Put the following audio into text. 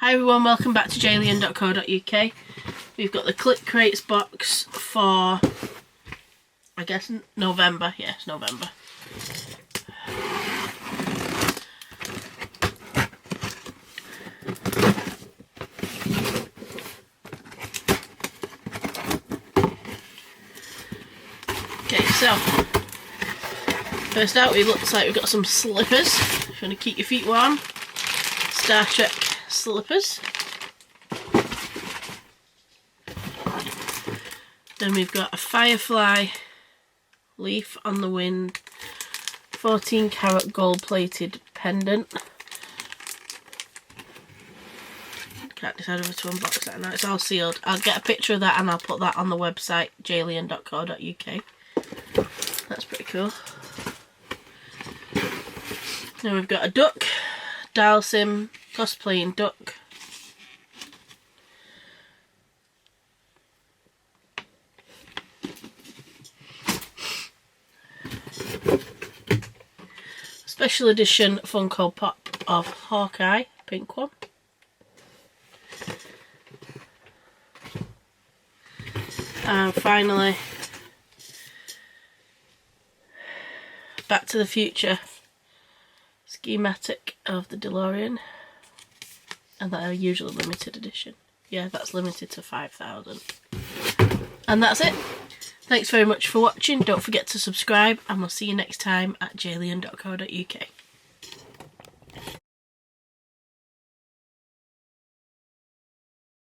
Hi everyone, welcome back to jalian.co.uk. We've got the Click Crates box for, I guess, November. Yes, November. Okay, so first out, it looks like we've got some slippers. If you want to keep your feet warm, Star Trek slippers. Then we've got a Firefly leaf on the wind, 14 carat gold plated pendant. Can't decide whether to unbox that now, it's all sealed. I'll get a picture of that and I'll put that on the website jalian.co.uk. That's pretty cool. Now we've got a duck, dial sim, cosplaying duck. Special edition Funko Pop of Hawkeye, pink one. And finally, Back to the Future schematic of the DeLorean, and that are usually limited edition. Yeah, that's limited to 5,000. And that's it. Thanks very much for watching. Don't forget to subscribe, and we'll see you next time at jalian.co.uk.